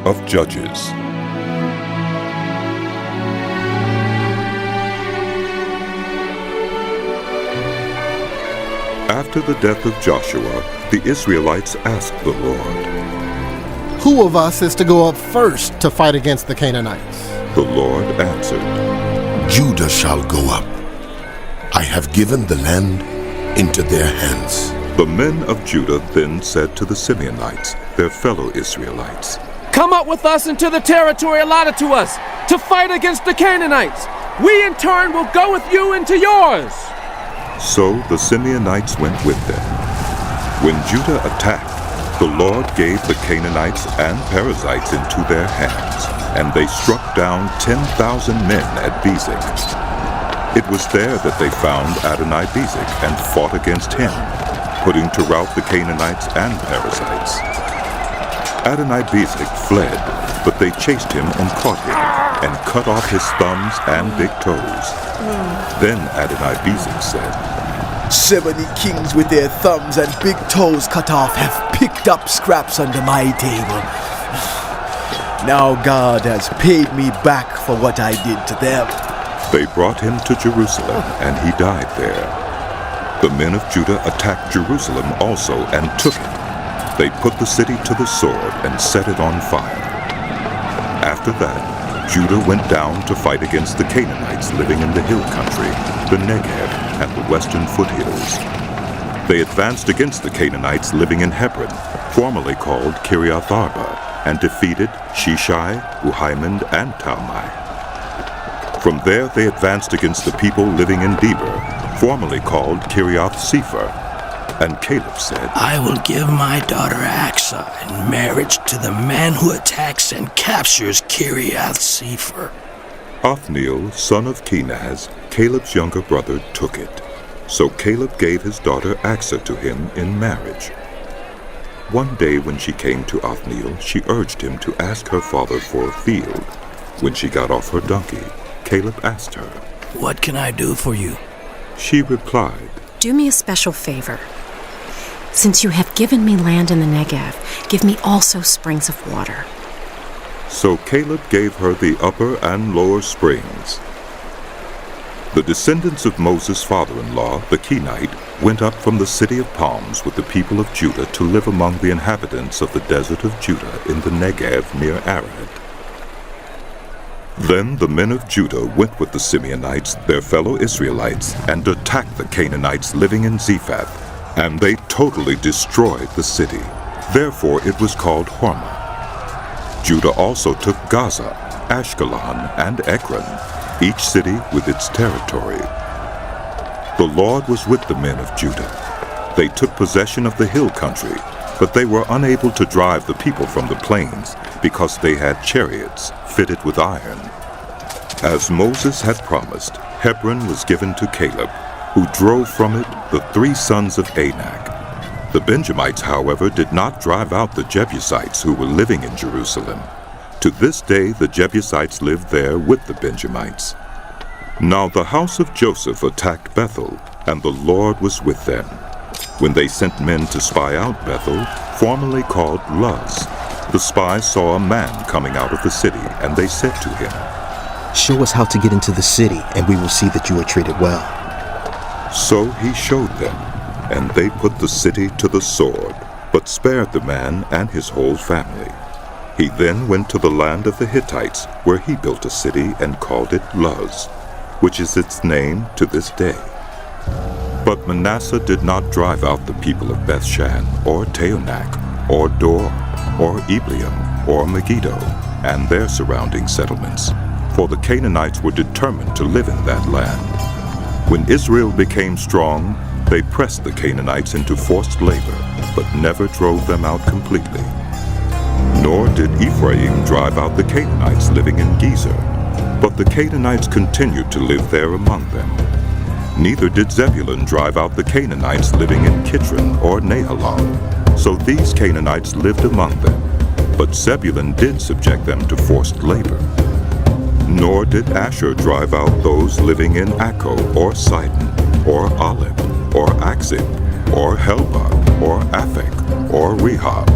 of Judges. After the death of Joshua, the Israelites asked the Lord, "Who of us is to go up first to fight against the Canaanites?" The Lord answered, "Judah shall go up. I have given the land into their hands." The men of Judah then said to the Simeonites, their fellow Israelites, "Come up with us into the territory allotted to us to fight against the Canaanites. We in turn will go with you into yours." So the Simeonites went with them. When Judah attacked, the Lord gave the Canaanites and Perizzites into their hands, and they struck down 10,000 men at Bezek. It was there that they found Adoni-Bezek and fought against him, putting to rout the Canaanites and Perizzites. Adoni-Bezek fled, but they chased him and caught him, and cut off his thumbs and big toes. Then Adoni-Bezek said, 70 kings with their thumbs and big toes cut off have picked up scraps under my table. Now God has paid me back for what I did to them. They brought him to Jerusalem, and he died there. The men of Judah attacked Jerusalem also and took it. They put the city to the sword and set it on fire. After that, Judah went down to fight against the Canaanites living in the hill country, the Negev, and the western foothills. They advanced against the Canaanites living in Hebron, formerly called Kiriath Arba, and defeated Sheshai, Uhiman, and Talmai. From there they advanced against the people living in Debir, formerly called Kiriath Sepher. And Caleb said, "I will give my daughter Aksah in marriage to the man who attacks and captures Kiriath Sepher." Othniel, son of Kenaz, Caleb's younger brother, took it. So Caleb gave his daughter Aksah to him in marriage. One day when she came to Othniel, she urged him to ask her father for a field. When she got off her donkey, Caleb asked her, "What can I do for you?" She replied, "Do me a special favor. Since you have given me land in the Negev, give me also springs of water." So Caleb gave her the upper and lower springs. The descendants of Moses' father-in-law, the Kenite, went up from the city of palms with the people of Judah to live among the inhabitants of the desert of Judah in the Negev near Arad. Then the men of Judah went with the Simeonites, their fellow Israelites, and attacked the Canaanites living in Zephath, and they totally destroyed the city. Therefore it was called Hormah. Judah also took Gaza, Ashkelon, and Ekron, each city with its territory. The Lord was with the men of Judah. They took possession of the hill country, but they were unable to drive the people from the plains because they had chariots fitted with iron. As Moses had promised, Hebron was given to Caleb, who drove from it the 3 sons of Anak. The Benjamites, however, did not drive out the Jebusites who were living in Jerusalem. To this day the Jebusites lived there with the Benjamites. Now the house of Joseph attacked Bethel, and the Lord was with them. When they sent men to spy out Bethel, formerly called Luz, the spies saw a man coming out of the city, and they said to him, "Show us how to get into the city, and we will see that you are treated well." So he showed them, and they put the city to the sword, but spared the man and his whole family. He then went to the land of the Hittites, where he built a city and called it Luz, which is its name to this day. But Manasseh did not drive out the people of Bethshan, or Taanach, or Dor, or Ibleam, or Megiddo, and their surrounding settlements, for the Canaanites were determined to live in that land. When Israel became strong, they pressed the Canaanites into forced labor, but never drove them out completely. Nor did Ephraim drive out the Canaanites living in Gezer, but the Canaanites continued to live there among them. Neither did Zebulun drive out the Canaanites living in Kitron or Nahalal, so these Canaanites lived among them, but Zebulun did subject them to forced labor. Nor did Asher drive out those living in Akko or Sidon, or Alim, or Akzib, or Helba, or Aphek, or Rehob.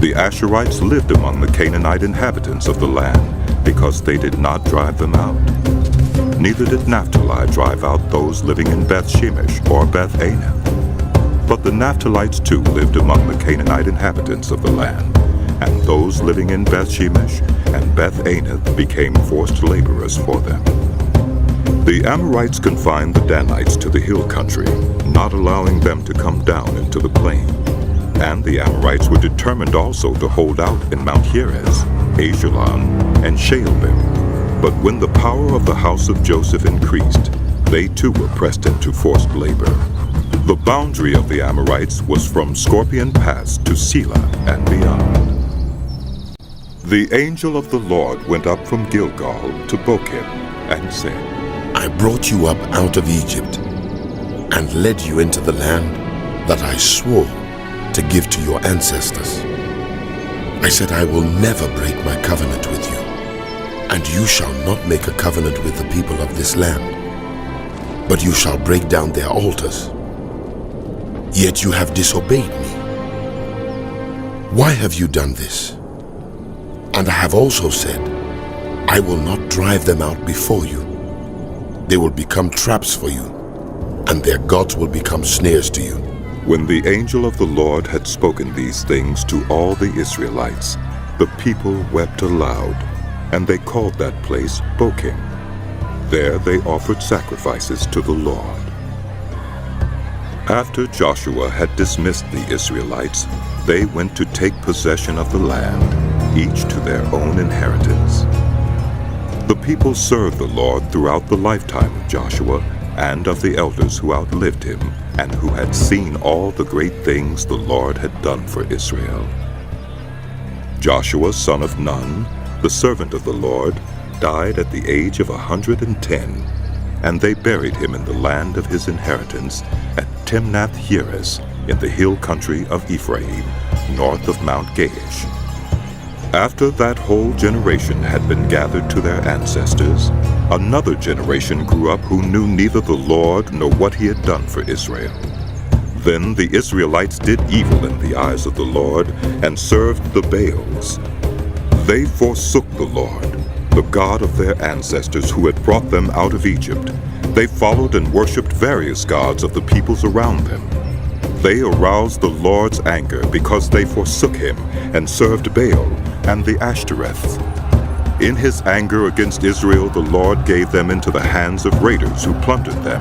The Asherites lived among the Canaanite inhabitants of the land because they did not drive them out. Neither did Naphtali drive out those living in Beth Shemesh or Beth Anath. But the Naphtalites too lived among the Canaanite inhabitants of the land, and those living in Beth Shemesh and Beth Anath became forced laborers for them. The Amorites confined the Danites to the hill country, not allowing them to come down into the plain. And the Amorites were determined also to hold out in Mount Heres, Ajalon, and Shaalbim. But when the power of the house of Joseph increased, they too were pressed into forced labor. The boundary of the Amorites was from Scorpion Pass to Selah and beyond. The angel of the Lord went up from Gilgal to Bochim and said, I brought you up out of Egypt and led you into the land that I swore to give to your ancestors. I said, I will never break my covenant with you, and you shall not make a covenant with the people of this land, but you shall break down their altars. Yet you have disobeyed me. Why have you done this? And I have also said, I will not drive them out before you. They will become traps for you, and their gods will become snares to you. When the angel of the Lord had spoken these things to all the Israelites, the people wept aloud, and they called that place Bochim. There they offered sacrifices to the Lord. After Joshua had dismissed the Israelites, they went to take possession of the land, each to their own inheritance. The people served the Lord throughout the lifetime of Joshua and of the elders who outlived him and who had seen all the great things the Lord had done for Israel. Joshua, son of Nun, the servant of the Lord, died at the age of 110, and they buried him in the land of his inheritance at Timnath-Heres in the hill country of Ephraim, north of Mount Gaash. After that whole generation had been gathered to their ancestors, another generation grew up who knew neither the Lord nor what he had done for Israel. Then the Israelites did evil in the eyes of the Lord and served the Baals. They forsook the Lord, the God of their ancestors who had brought them out of Egypt. They followed and worshipped various gods of the peoples around them. They aroused the Lord's anger because they forsook him and served Baal and the Ashtoreths. In his anger against Israel, the Lord gave them into the hands of raiders who plundered them.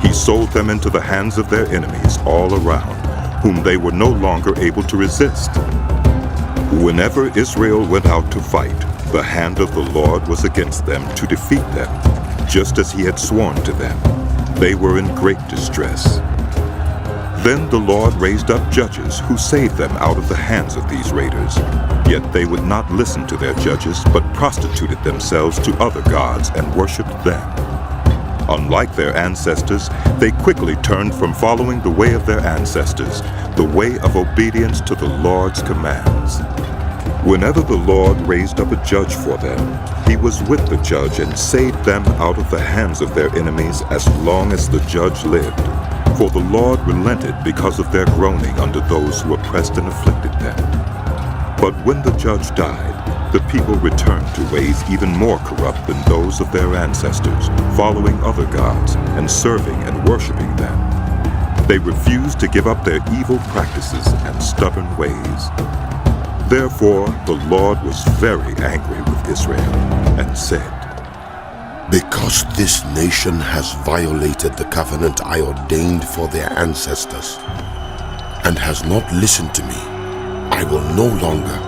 He sold them into the hands of their enemies all around, whom they were no longer able to resist. Whenever Israel went out to fight, the hand of the Lord was against them to defeat them, just as he had sworn to them. They were in great distress. Then the Lord raised up judges who saved them out of the hands of these raiders. Yet they would not listen to their judges, but prostituted themselves to other gods and worshipped them. Unlike their ancestors, they quickly turned from following the way of their ancestors, the way of obedience to the Lord's commands. Whenever the Lord raised up a judge for them, he was with the judge and saved them out of the hands of their enemies as long as the judge lived. For the Lord relented because of their groaning under those who oppressed and afflicted them. But when the judge died, the people returned to ways even more corrupt than those of their ancestors, following other gods and serving and worshiping them. They refused to give up their evil practices and stubborn ways. Therefore the Lord was very angry with Israel and said, Because this nation has violated the covenant I ordained for their ancestors, and has not listened to me, I will no longer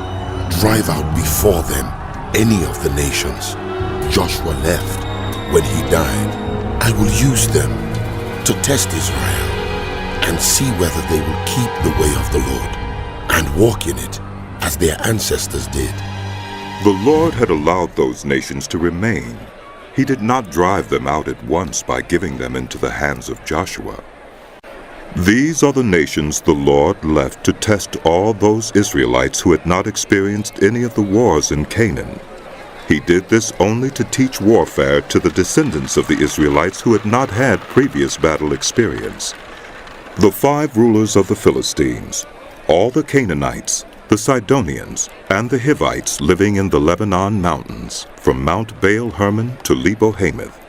drive out before them any of the nations Joshua left when he died. I will use them to test Israel and see whether they will keep the way of the Lord and walk in it as their ancestors did. The Lord had allowed those nations to remain. He did not drive them out at once by giving them into the hands of Joshua. These are the nations the Lord left to test all those Israelites who had not experienced any of the wars in Canaan. He did this only to teach warfare to the descendants of the Israelites who had not had previous battle experience. The 5 rulers of the Philistines, all the Canaanites, the Sidonians, and the Hivites living in the Lebanon mountains, from Mount Baal Hermon to Lebo Hamath.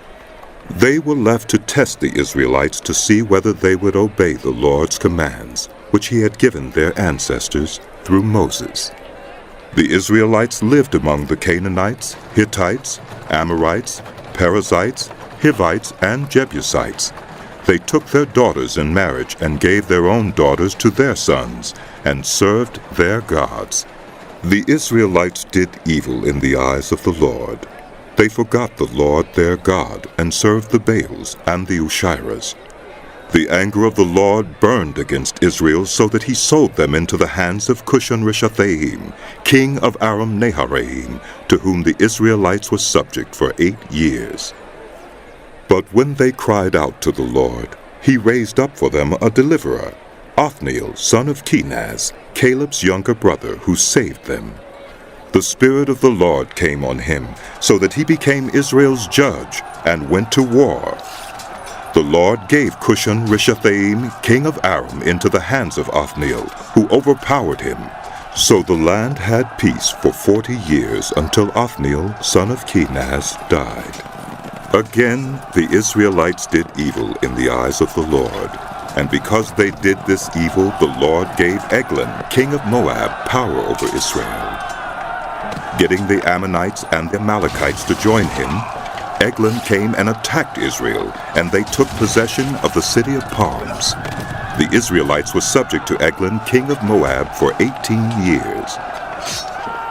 They were left to test the Israelites to see whether they would obey the Lord's commands, which he had given their ancestors through Moses. The Israelites lived among the Canaanites, Hittites, Amorites, Perizzites, Hivites, and Jebusites. They took their daughters in marriage and gave their own daughters to their sons, and served their gods. The Israelites did evil in the eyes of the Lord. They forgot the Lord their God, and served the Baals and the Ushiras. The anger of the Lord burned against Israel, so that he sold them into the hands of Cushan-Rishathaim, king of Aram-Naharaim, to whom the Israelites were subject for 8 years. But when they cried out to the Lord, he raised up for them a deliverer, Othniel, son of Kenaz, Caleb's younger brother, who saved them. The Spirit of the Lord came on him, so that he became Israel's judge, and went to war. The Lord gave Cushan-Rishathaim, king of Aram, into the hands of Othniel, who overpowered him. So the land had peace for 40 years, until Othniel, son of Kenaz, died. Again the Israelites did evil in the eyes of the Lord. And because they did this evil, the Lord gave Eglon, king of Moab, power over Israel. Getting the Ammonites and the Amalekites to join him, Eglon came and attacked Israel, and they took possession of the city of palms. The Israelites were subject to Eglon, king of Moab, for 18 years.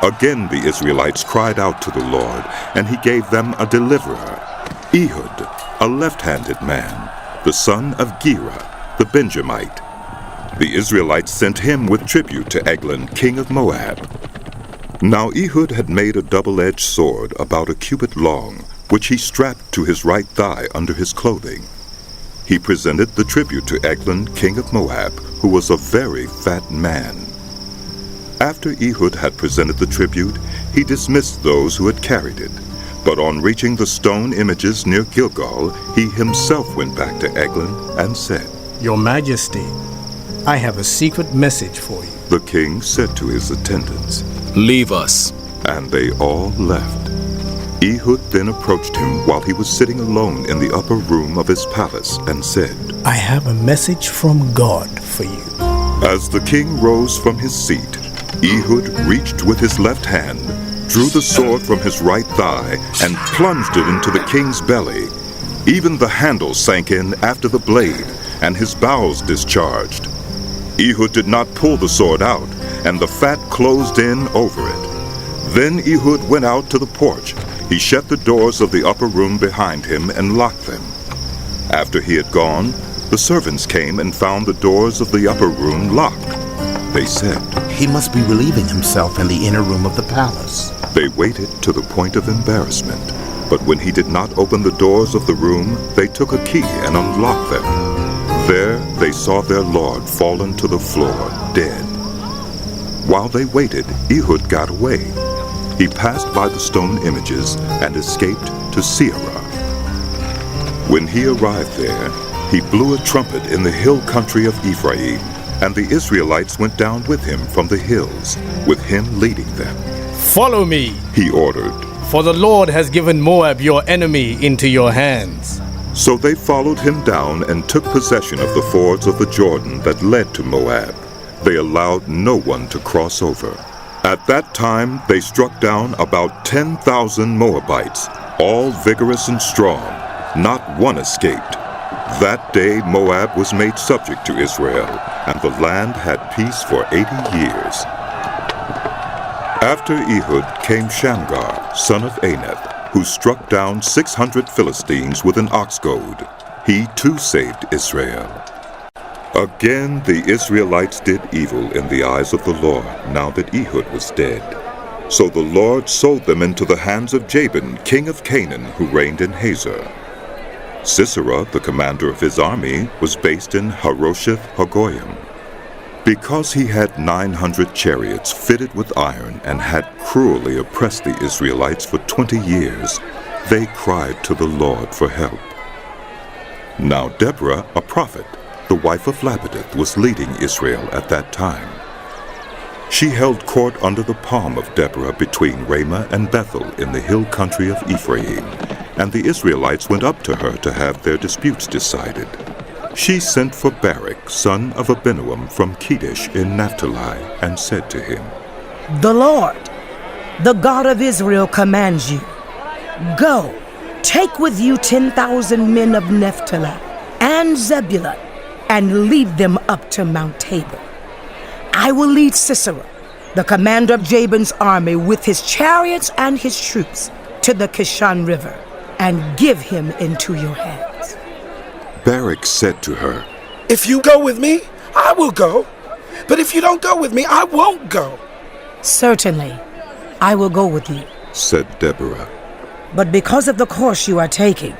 Again the Israelites cried out to the Lord, and he gave them a deliverer, Ehud, a left-handed man, the son of Gera, the Benjamite. The Israelites sent him with tribute to Eglon, king of Moab. Now Ehud had made a double-edged sword about a cubit long, which he strapped to his right thigh under his clothing. He presented the tribute to Eglon, king of Moab, who was a very fat man. After Ehud had presented the tribute, he dismissed those who had carried it. But on reaching the stone images near Gilgal, he himself went back to Eglon and said, Your Majesty, I have a secret message for you. The king said to his attendants, Leave us. And they all left. Ehud then approached him while he was sitting alone in the upper room of his palace and said, I have a message from God for you. As the king rose from his seat, Ehud reached with his left hand, drew the sword from his right thigh, and plunged it into the king's belly. Even the handle sank in after the blade, and his bowels discharged. Ehud did not pull the sword out, and the fat closed in over it. Then Ehud went out to the porch. He shut the doors of the upper room behind him and locked them. After he had gone, the servants came and found the doors of the upper room locked. They said, He must be relieving himself in the inner room of the palace. They waited to the point of embarrassment. But when he did not open the doors of the room, they took a key and unlocked them. There they saw their lord fallen to the floor, dead. While they waited, Ehud got away. He passed by the stone images and escaped to Seirah. When he arrived there, he blew a trumpet in the hill country of Ephraim, and the Israelites went down with him from the hills, with him leading them. Follow me, he ordered. For the Lord has given Moab, your enemy, into your hands. So they followed him down and took possession of the fords of the Jordan that led to Moab. They allowed no one to cross over. At that time they struck down about 10,000 Moabites, all vigorous and strong. Not one escaped. That day Moab was made subject to Israel, and the land had peace for 80 years. After Ehud came Shamgar, son of Anath, who struck down 600 Philistines with an ox goad. He too saved Israel. Again the Israelites did evil in the eyes of the Lord, now that Ehud was dead. So the Lord sold them into the hands of Jabin, king of Canaan, who reigned in Hazor. Sisera, the commander of his army, was based in Harosheth Hagoyim. Because he had 900 chariots fitted with iron and had cruelly oppressed the Israelites for 20 years, they cried to the Lord for help. Now Deborah, a prophet, the wife of Lapidoth, was leading Israel at that time. She held court under the palm of Deborah between Ramah and Bethel in the hill country of Ephraim, and the Israelites went up to her to have their disputes decided. She sent for Barak, son of Abinoam from Kedesh in Naphtali, and said to him, "The Lord, the God of Israel, commands you, go, take with you 10,000 men of Naphtali and Zebulun, and lead them up to Mount Tabor. I will lead Sisera, the commander of Jabin's army, with his chariots and his troops, to the Kishon River, and give him into your hands." Barak said to her, "If you go with me, I will go. But if you don't go with me, I won't go." "Certainly, I will go with you," said Deborah. "but because of the course you are taking,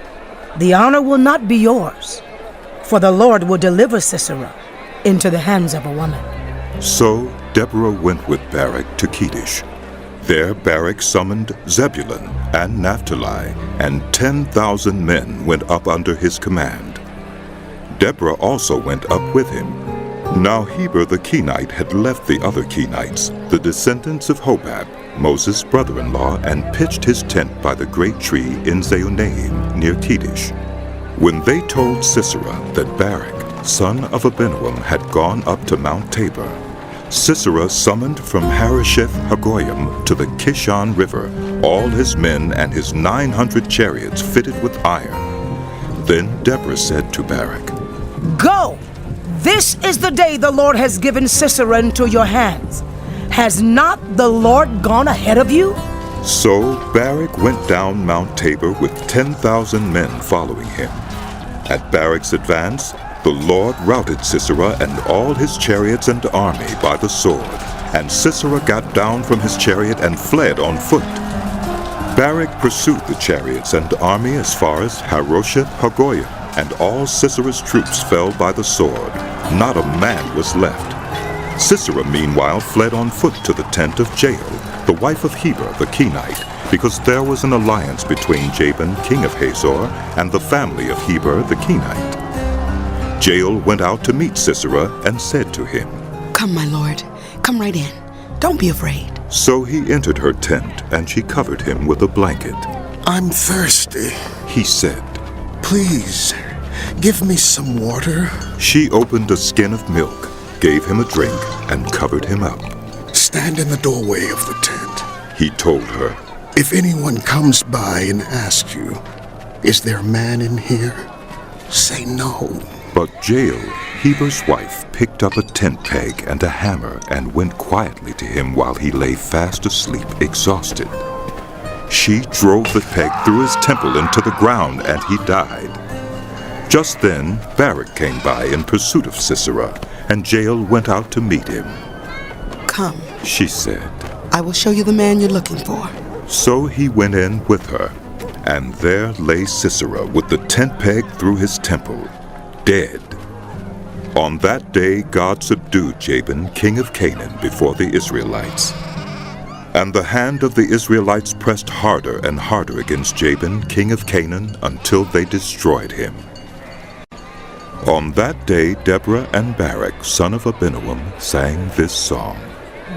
the honor will not be yours, for the Lord will deliver Sisera into the hands of a woman." So Deborah went with Barak to Kedesh. There Barak summoned Zebulun and Naphtali, and 10,000 men went up under his command. Deborah also went up with him. Now Heber the Kenite had left the other Kenites, the descendants of Hobab, Moses' brother-in-law, and pitched his tent by the great tree in Zaonaim near Kedesh. When they told Sisera that Barak, son of Abinoam, had gone up to Mount Tabor, Sisera summoned from Harosheth Hagoyim to the Kishon River all his men and his 900 chariots fitted with iron. Then Deborah said to Barak, "Go! This is the day the Lord has given Sisera into your hands. Has not the Lord gone ahead of you?" So Barak went down Mount Tabor with 10,000 men following him. At Barak's advance, the Lord routed Sisera and all his chariots and army by the sword, and Sisera got down from his chariot and fled on foot. Barak pursued the chariots and army as far as Harosheth Hagoyim, and all Sisera's troops fell by the sword. Not a man was left. Sisera meanwhile fled on foot to the tent of Jael, the wife of Heber the Kenite, because there was an alliance between Jabin, king of Hazor, and the family of Heber the Kenite. Jael went out to meet Sisera and said to him, "Come, my lord, come right in. Don't be afraid." So he entered her tent, and she covered him with a blanket. "I'm thirsty," he said. "Please, give me some water." She opened a skin of milk, gave him a drink, and covered him up. "Stand in the doorway of the tent," he told her. "If anyone comes by and asks you, 'Is there a man in here?' say no." But Jael, Heber's wife, picked up a tent peg and a hammer and went quietly to him while he lay fast asleep, exhausted. She drove the peg through his temple into the ground, and he died. Just then Barak came by in pursuit of Sisera, and Jael went out to meet him. "Come," she said. "I will show you the man you're looking for." So he went in with her, and there lay Sisera with the tent peg through his temple, dead. On that day God subdued Jabin, king of Canaan, before the Israelites. And the hand of the Israelites pressed harder and harder against Jabin, king of Canaan, until they destroyed him. On that day Deborah and Barak, son of Abinoam, sang this song.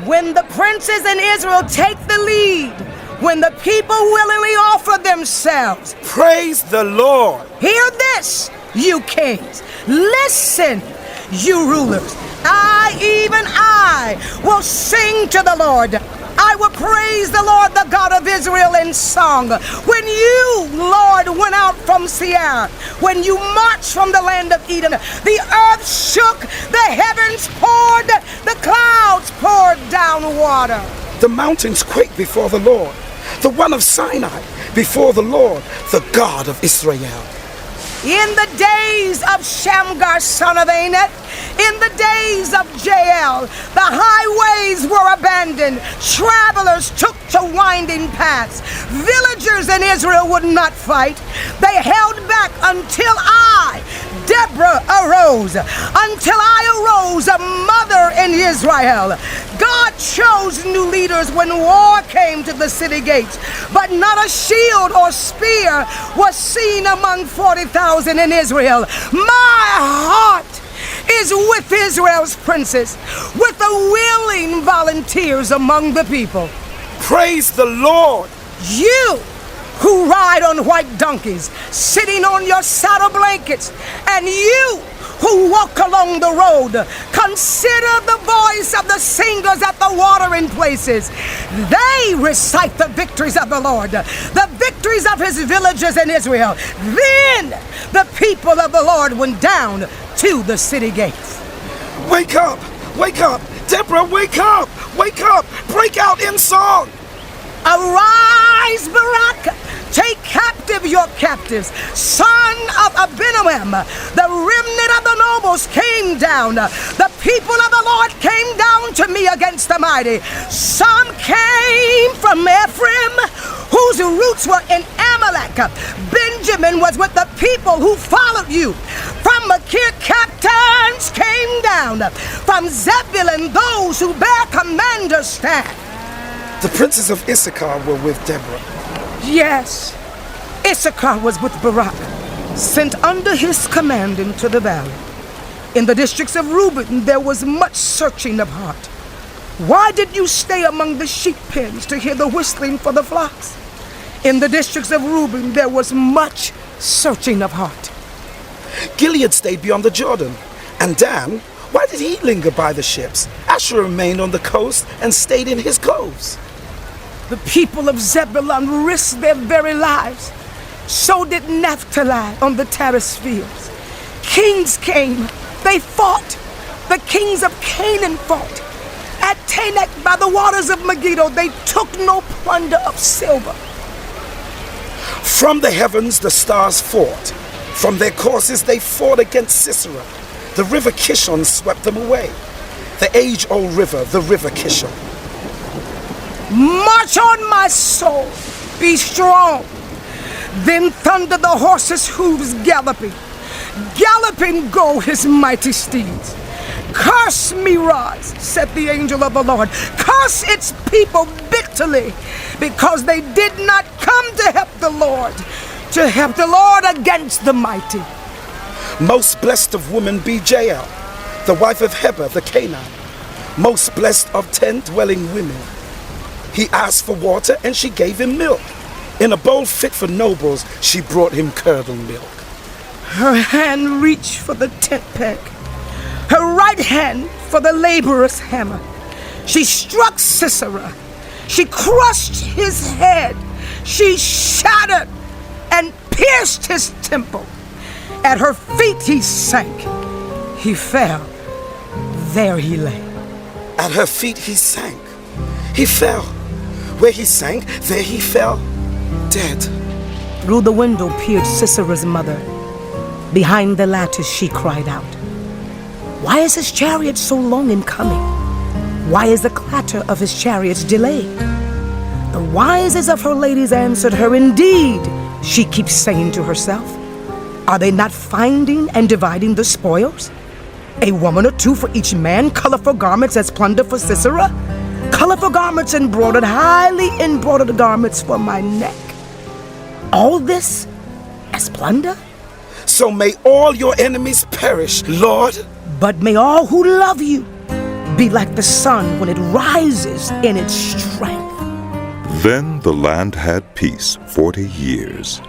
When the princes in Israel take the lead, when the people willingly offer themselves, praise the Lord. Hear this, you kings. Listen, you rulers. Even I, will sing to the Lord. I will praise the Lord, the God of Israel, in song. When you, Lord, went out from Seir, when you marched from the land of Eden, the earth shook, the heavens poured, the clouds poured down water. The mountains quaked before the Lord, the one of Sinai, before the Lord, the God of Israel. In the days of Shamgar, son of Anath, in the days of Jael, the highways were abandoned. Travelers took to winding paths. Villagers in Israel would not fight. They held back until I, Deborah, arose. Until I arose, a mother in Israel. God chose new leaders when war came to the city gates, but not a shield or spear was seen among 40,000 in Israel. My heart is with Israel's princes, with the willing volunteers among the people. Praise the Lord! You who ride on white donkeys, sitting on your saddle blankets, and you who walk along the road, consider the voice of the singers at the watering places. They recite the victories of the Lord, the victories of his villages in Israel. Then the people of the Lord went down to the city gates. Wake up! Wake up! Deborah, wake up! Wake up! Break out in song! Arise, Barak! Take captive your captives. Son of Abinoam, the remnant of the nobles came down. The people of the Lord came down to me against the mighty. Some came from Ephraim, whose roots were in Amalek. Benjamin was with the people who followed you. From Machir, captains came down. From Zebulun, those who bear commander's staff. The princes of Issachar were with Deborah. Yes, Issachar was with Barak, sent under his command into the valley. In the districts of Reuben, there was much searching of heart. Why did you stay among the sheep pens to hear the whistling for the flocks? In the districts of Reuben, there was much searching of heart. Gilead stayed beyond the Jordan. And Dan, why did he linger by the ships? Asher remained on the coast and stayed in his coves. The people of Zebulun risked their very lives. So did Naphtali on the terrace fields. Kings came, they fought. The kings of Canaan fought. At Tanakh by the waters of Megiddo, they took no plunder of silver. From the heavens the stars fought. From their courses they fought against Sisera. The river Kishon swept them away. The age-old river, the river Kishon. March on, my soul, be strong. Then thunder the horses' hooves galloping. Galloping go his mighty steeds. Curse Meroz, said the angel of the Lord. Curse its people bitterly, because they did not come to help the Lord against the mighty. Most blessed of women be Jael, the wife of Heber the Canaanite. Most blessed of tent-dwelling women. He asked for water, and she gave him milk. In a bowl fit for nobles, she brought him curdled milk. Her hand reached for the tent peg, her right hand for the laborer's hammer. She struck Sisera. She crushed his head. She shattered and pierced his temple. At her feet he sank. He fell. There he lay. At her feet he sank. He fell. Where he sank, there he fell, dead. Through the window peered Sisera's mother. Behind the lattice she cried out, "Why is his chariot so long in coming? Why is the clatter of his chariots delayed?" The wisest of her ladies answered her, "Indeed," she keeps saying to herself, "are they not finding and dividing the spoils? A woman or two for each man, colorful garments as plunder for Sisera? Colorful garments embroidered, highly embroidered garments for my neck. All this as plunder? So may all your enemies perish, Lord. But may all who love you be like the sun when it rises in its strength." Then the land had peace 40 years.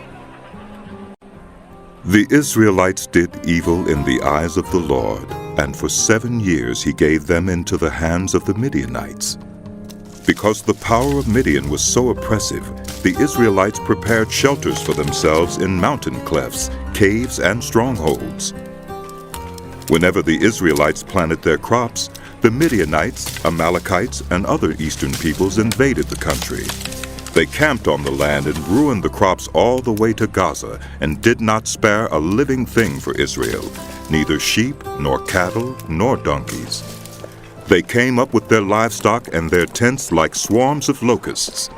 The Israelites did evil in the eyes of the Lord, and for 7 years he gave them into the hands of the Midianites. Because the power of Midian was so oppressive, the Israelites prepared shelters for themselves in mountain clefts, caves, and strongholds. Whenever the Israelites planted their crops, the Midianites, Amalekites, and other eastern peoples invaded the country. They camped on the land and ruined the crops all the way to Gaza, and did not spare a living thing for Israel, neither sheep, nor cattle, nor donkeys. They came up with their livestock and their tents like swarms of locusts.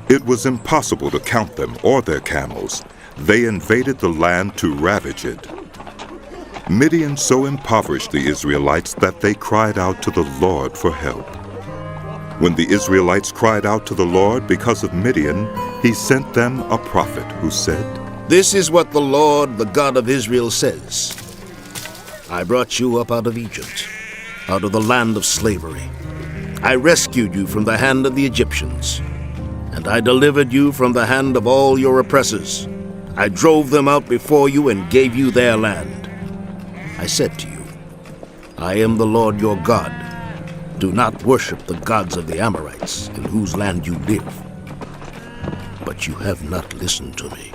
It was impossible to count them or their camels. They invaded the land to ravage it. Midian so impoverished the Israelites that they cried out to the Lord for help. When the Israelites cried out to the Lord because of Midian, he sent them a prophet who said, "This is what the Lord, the God of Israel, says. I brought you up out of Egypt, out of the land of slavery. I rescued you from the hand of the Egyptians, and I delivered you from the hand of all your oppressors. I drove them out before you and gave you their land. I said to you, I am the Lord your God. Do not worship the gods of the Amorites, in whose land you live. But you have not listened to me.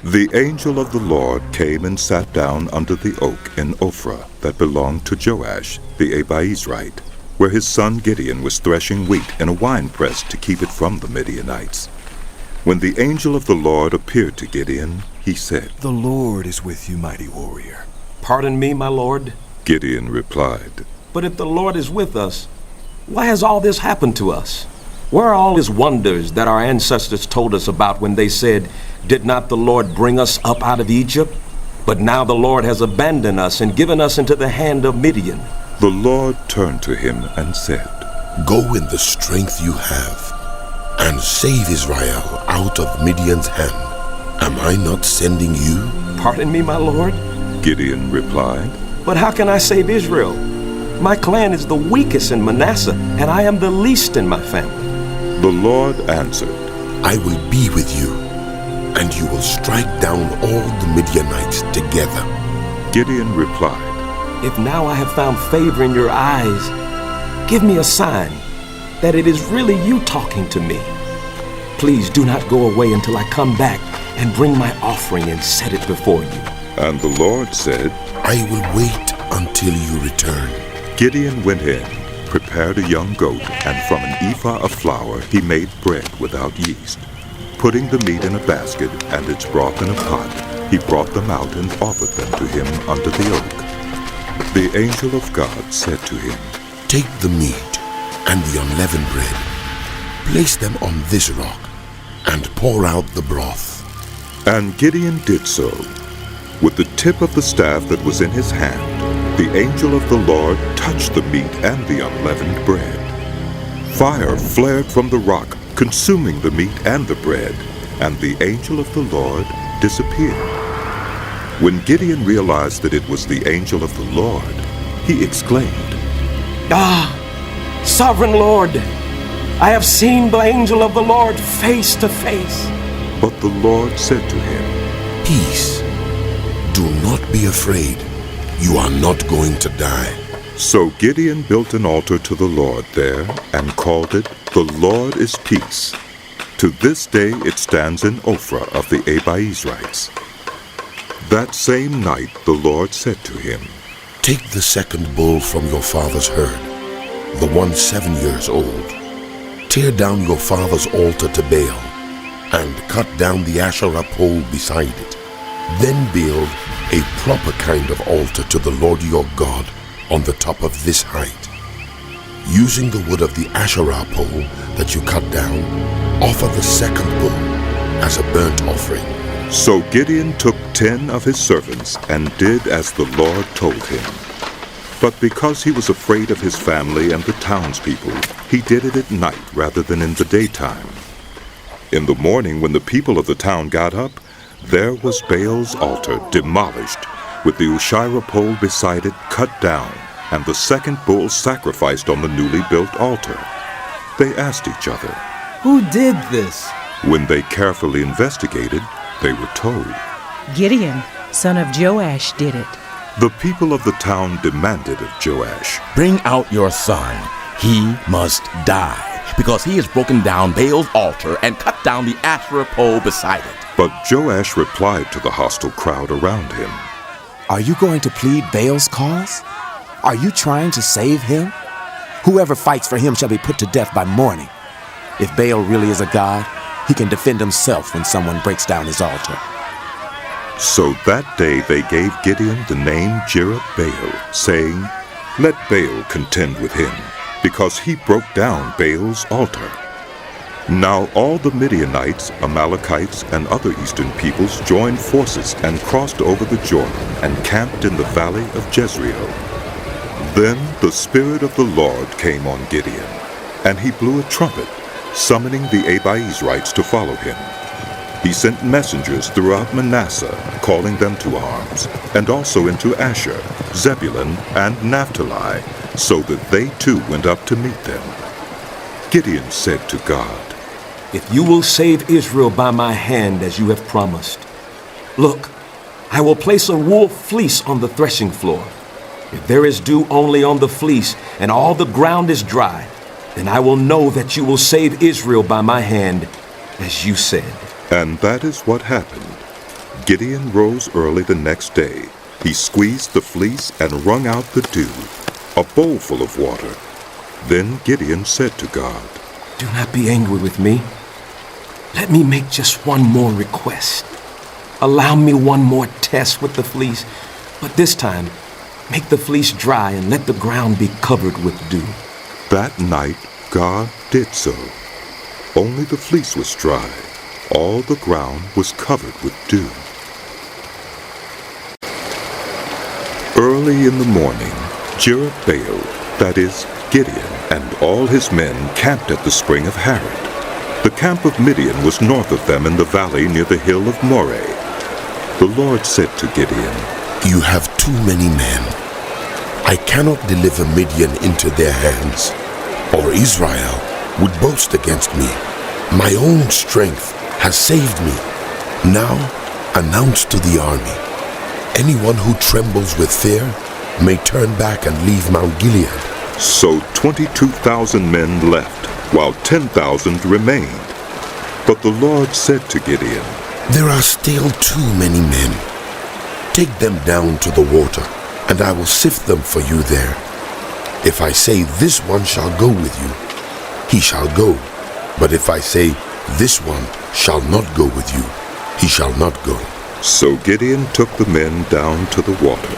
The angel of the Lord came and sat down under the oak in Ophrah that belonged to Joash the Abiezrite, where his son Gideon was threshing wheat in a winepress to keep it from the Midianites. When the angel of the Lord appeared to Gideon, he said, "The Lord is with you, mighty warrior." "Pardon me, my lord?" Gideon replied, "But if the Lord is with us, why has all this happened to us? Where are all his wonders that our ancestors told us about when they said, 'Did not the Lord bring us up out of Egypt?' But now the Lord has abandoned us and given us into the hand of Midian." The Lord turned to him and said, "Go in the strength you have, and save Israel out of Midian's hand. Am I not sending you?" "Pardon me, my lord?" Gideon replied, "But how can I save Israel? My clan is the weakest in Manasseh, and I am the least in my family." The Lord answered, "I will be with you, and you will strike down all the Midianites together." Gideon replied, "If now I have found favor in your eyes, give me a sign that it is really you talking to me. Please do not go away until I come back and bring my offering and set it before you." And the Lord said, "I will wait until you return." Gideon went in, prepared a young goat, and from an ephah of flour he made bread without yeast. Putting the meat in a basket and its broth in a pot, he brought them out and offered them to him under the oak. The angel of God said to him, "Take the meat and the unleavened bread, place them on this rock, and pour out the broth." And Gideon did so. With the tip of the staff that was in his hand, the angel of the Lord touched the meat and the unleavened bread. Fire flared from the rock, consuming the meat and the bread, and the angel of the Lord disappeared. When Gideon realized that it was the angel of the Lord, he exclaimed, "Ah, sovereign Lord, I have seen the angel of the Lord face to face." But the Lord said to him, "Peace. Do not be afraid. You are not going to die." So Gideon built an altar to the Lord there and called it, "The Lord is Peace." To this day it stands in Ophrah of the Abiezrites. That same night the Lord said to him, "Take the second bull from your father's herd, the one 7 years old. Tear down your father's altar to Baal, and cut down the Asherah pole beside it. Then build a proper kind of altar to the Lord your God on the top of this height. Using the wood of the Asherah pole that you cut down, offer the second bull as a burnt offering." So Gideon took 10 of his servants and did as the Lord told him. But because he was afraid of his family and the townspeople, he did it at night rather than in the daytime. In the morning, when the people of the town got up, there was Baal's altar demolished, with the Asherah pole beside it cut down, and the second bull sacrificed on the newly built altar. They asked each other, "Who did this?" When they carefully investigated, they were told, "Gideon, son of Joash, did it." The people of the town demanded of Joash, "Bring out your son. He must die, because he has broken down Baal's altar and cut down the Asherah pole beside it." But Joash replied to the hostile crowd around him, "Are you going to plead Baal's cause? Are you trying to save him? Whoever fights for him shall be put to death by morning. If Baal really is a god, he can defend himself when someone breaks down his altar." So that day they gave Gideon the name Jerubbaal, saying, "Let Baal contend with him, because he broke down Baal's altar." Now all the Midianites, Amalekites, and other eastern peoples joined forces and crossed over the Jordan and camped in the valley of Jezreel. Then the Spirit of the Lord came on Gideon, and he blew a trumpet, summoning the Abiezrites to follow him. he sent messengers throughout Manasseh, calling them to arms, and also into Asher, Zebulun, and Naphtali, so that they too went up to meet them. Gideon said to God, "If you will save Israel by my hand as you have promised, look, I will place a wool fleece on the threshing floor. If there is dew only on the fleece and all the ground is dry, then I will know that you will save Israel by my hand, as you said." And that is what happened. Gideon rose early the next day. He squeezed the fleece and wrung out the dew, a bowl full of water. Then Gideon said to God, "Do not be angry with me. Let me make just one more request. Allow me one more test with the fleece, but this time make the fleece dry and let the ground be covered with dew." That night God did so. Only the fleece was dry. All the ground was covered with dew. Early in the morning, Jerubbaal, that is, Gideon, and all his men camped at the spring of Harod. The camp of Midian was north of them in the valley near the hill of Moreh. The Lord said to Gideon, "You have too many men. I cannot deliver Midian into their hands, or Israel would boast against me. My own strength has saved me. Now announce to the army, anyone who trembles with fear may turn back and leave Mount Gilead." So 22,000 men left, while 10,000 remained. But the Lord said to Gideon, "There are still too many men. Take them down to the water, and I will sift them for you there. If I say this one shall go with you, he shall go. But if I say this one shall not go with you, he shall not go." So Gideon took the men down to the water.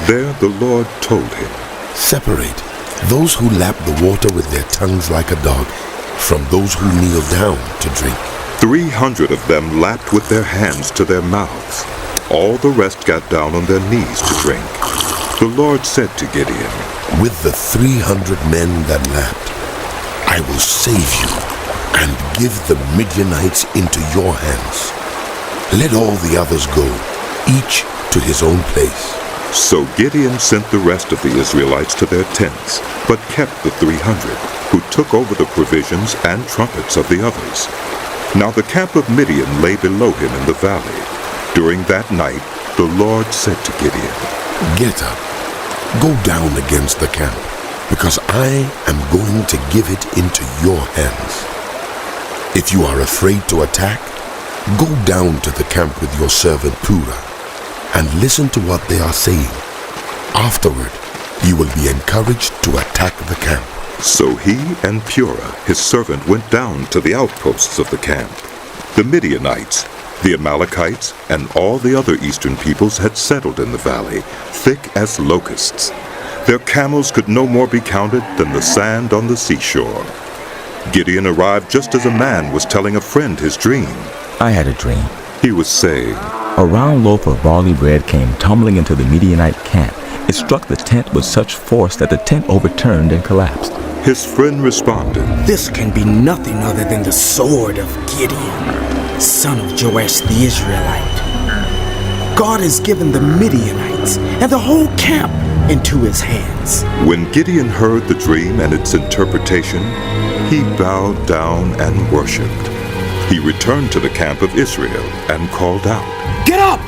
There the Lord told him, "Separate those who lap the water with their tongues like a dog from those who kneel down to drink." 300 of them lapped with their hands to their mouths. All the rest got down on their knees to drink. The Lord said to Gideon, "With the 300 men that lapped, I will save you and give the Midianites into your hands. Let all the others go, each to his own place." So Gideon sent the rest of the Israelites to their tents, but kept the 300, who took over the provisions and trumpets of the others. Now the camp of Midian lay below him in the valley. During that night the Lord said to Gideon, "Get up, go down against the camp, because I am going to give it into your hands. If you are afraid to attack, go down to the camp with your servant Purah, and listen to what they are saying. Afterward, you will be encouraged to attack the camp." So he and Purah, his servant, went down to the outposts of the camp. The Midianites, the Amalekites, and all the other eastern peoples had settled in the valley, thick as locusts. Their camels could no more be counted than the sand on the seashore. Gideon arrived just as a man was telling a friend his dream. "I had a dream," he was saying. "A round loaf of barley bread came tumbling into the Midianite camp. It struck the tent with such force that the tent overturned and collapsed." His friend responded, "This can be nothing other than the sword of Gideon, son of Joash the Israelite. God has given the Midianites and the whole camp into his hands." When Gideon heard the dream and its interpretation, he bowed down and worshipped. He returned to the camp of Israel and called out, "Get up!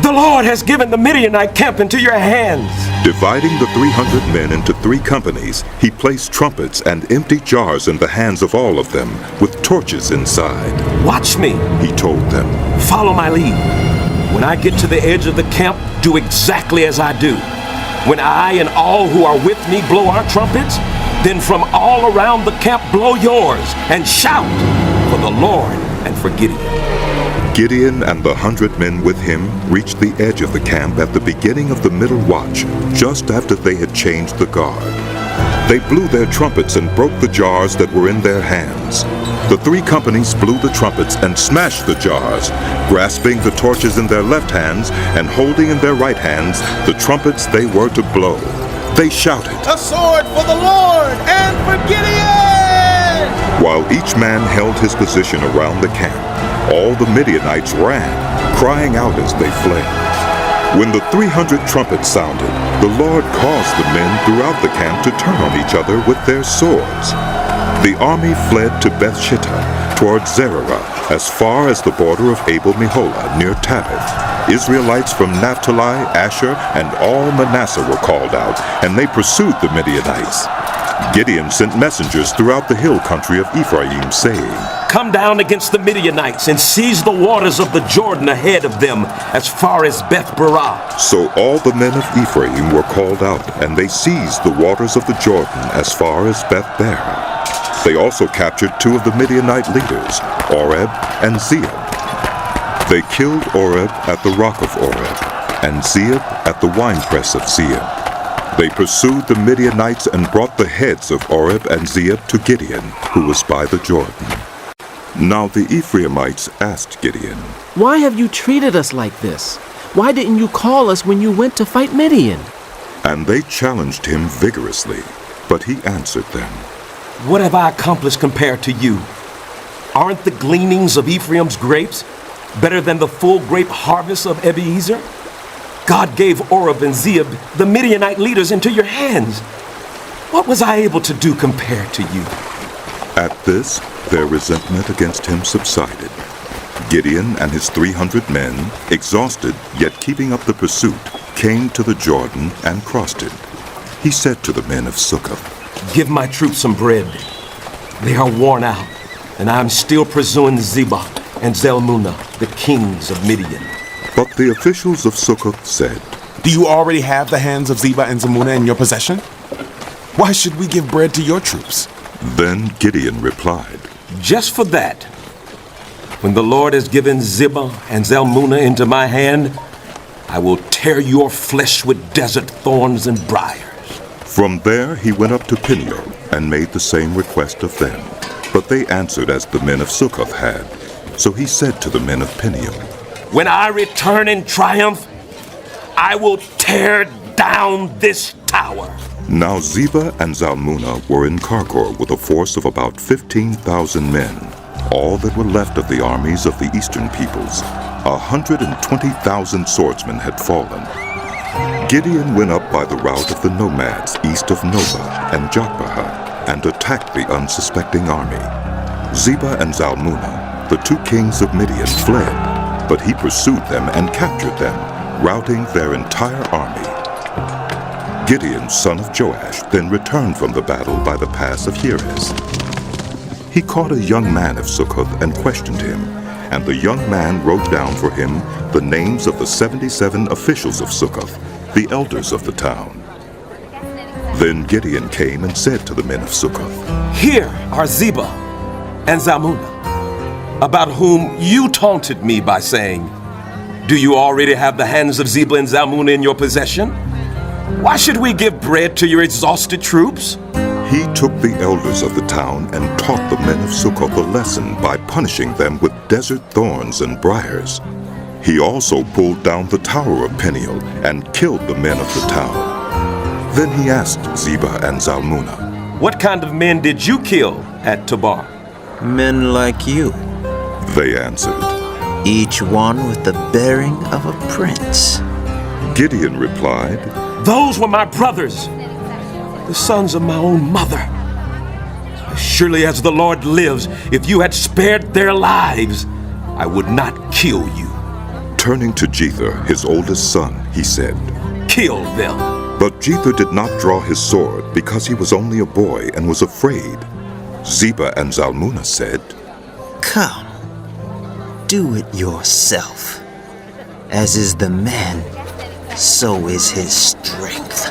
The Lord has given the Midianite camp into your hands." Dividing the 300 men into 3 companies, he placed trumpets and empty jars in the hands of all of them, with torches inside. "Watch me," he told them. "Follow my lead. When I get to the edge of the camp, do exactly as I do. When I and all who are with me blow our trumpets, then from all around the camp blow yours, and shout for the Lord and for Gideon." Gideon and the 100 men with him reached the edge of the camp at the beginning of the middle watch, just after they had changed the guard. They blew their trumpets and broke the jars that were in their hands. The 3 companies blew the trumpets and smashed the jars, grasping the torches in their left hands and holding in their right hands the trumpets they were to blow. They shouted, "A sword for the Lord and for Gideon!" While each man held his position around the camp, all the Midianites ran, crying out as they fled. When the 300 trumpets sounded, the Lord caused the men throughout the camp to turn on each other with their swords. The army fled to Beth-shittah toward Zererah, as far as the border of Abel-meholah near Tabbath. Israelites from Naphtali, Asher, and all Manasseh were called out, and they pursued the Midianites. Gideon sent messengers throughout the hill country of Ephraim, saying, "Come down against the Midianites and seize the waters of the Jordan ahead of them as far as Beth-barah." So all the men of Ephraim were called out, and they seized the waters of the Jordan as far as Beth-barah. They also captured 2 of the Midianite leaders, Oreb and Zeeb. They killed Oreb at the rock of Oreb, and Zeeb at the winepress of Zeeb. They pursued the Midianites and brought the heads of Oreb and Zeeb to Gideon, who was by the Jordan. Now the Ephraimites asked Gideon, "Why have you treated us like this? Why didn't you call us when you went to fight Midian?" And they challenged him vigorously, but he answered them, "What have I accomplished compared to you? Aren't the gleanings of Ephraim's grapes better than the full grape harvest of Abiezer? God gave Oreb and Zeeb, the Midianite leaders, into your hands. What was I able to do compared to you?" At this, their resentment against him subsided. Gideon and his 300 men, exhausted yet keeping up the pursuit, came to the Jordan and crossed it. He said to the men of Succoth, "Give my troops some bread. They are worn out, and I am still pursuing Zebah and Zalmunna, the kings of Midian." But the officials of Succoth said, "Do you already have the hands of Zebah and Zalmunna in your possession? Why should we give bread to your troops?" Then Gideon replied, "Just for that. When the Lord has given Zebah and Zalmunna into my hand, I will tear your flesh with desert thorns and briars." From there he went up to Peniel and made the same request of them. But they answered as the men of Succoth had. So he said to the men of Peniel, "When I return in triumph, I will tear down this tower." Now Zebah and Zalmunna were in Karkor with a force of about 15,000 men, all that were left of the armies of the eastern peoples. 120,000 swordsmen had fallen. Gideon went up by the route of the nomads east of Nobah and Jokbahah and attacked the unsuspecting army. Zebah and Zalmunna, the 2 kings of Midian, fled, but he pursued them and captured them, routing their entire army. Gideon, son of Joash, then returned from the battle by the pass of Heres. He caught a young man of Succoth and questioned him, and the young man wrote down for him the names of the 77 officials of Succoth, the elders of the town. Then Gideon came and said to the men of Succoth, "Here are Zebah and Zalmunna, about whom you taunted me by saying, 'Do you already have the hands of Zebah and Zalmunna in your possession? Why should we give bread to your exhausted troops?'" He took the elders of the town and taught the men of Succoth a lesson by punishing them with desert thorns and briars. He also pulled down the tower of Peniel and killed the men of the town. Then he asked Zebah and Zalmunna, "What kind of men did you kill at Tabor?" "Men like you," they answered, "each one with the bearing of a prince." Gideon replied, "Those were my brothers, the sons of my own mother. As surely as the Lord lives, if you had spared their lives, I would not kill you." Turning to Jether, his oldest son, he said, "Kill them." But Jether did not draw his sword because he was only a boy and was afraid. Zebah and Zalmunna said, "Come, do it yourself. As is the man, so is his strength."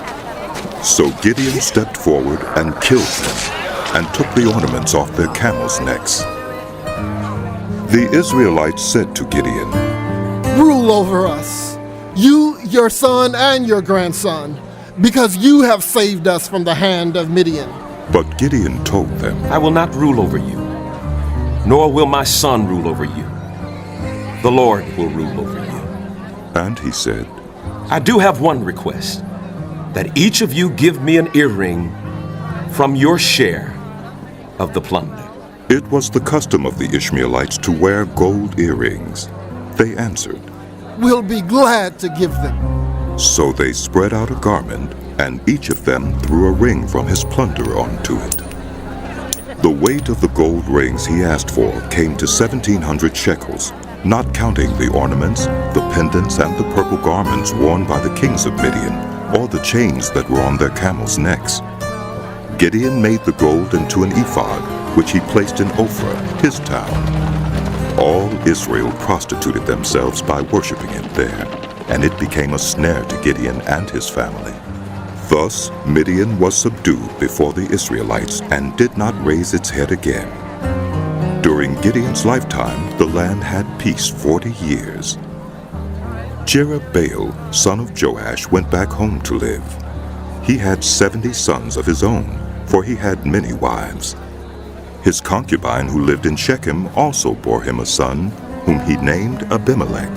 So Gideon stepped forward and killed them, and took the ornaments off their camels' necks. The Israelites said to Gideon, "Rule over us, you, your son, and your grandson, because you have saved us from the hand of Midian." But Gideon told them, "I will not rule over you, nor will my son rule over you. The Lord will rule over you." And he said, "I do have one request, that each of you give me an earring from your share of the plunder." It was the custom of the Ishmaelites to wear gold earrings. They answered, We'll be glad to give them. So they spread out a garment, and each of them threw a ring from his plunder onto it. The weight of the gold rings he asked for came to 1,700 shekels, not counting the ornaments, the pendants, and the purple garments worn by the kings of Midian, or the chains that were on their camels' necks. Gideon made the gold into an ephod, which he placed in Ophrah, his town. All Israel prostituted themselves by worshiping it there, and it became a snare to Gideon and his family. Thus Midian was subdued before the Israelites and did not raise its head again. During Gideon's lifetime, the land had peace 40 years. Jerubbaal, son of Joash, went back home to live. He had 70 sons of his own, for he had many wives. His concubine who lived in Shechem also bore him a son, whom he named Abimelech.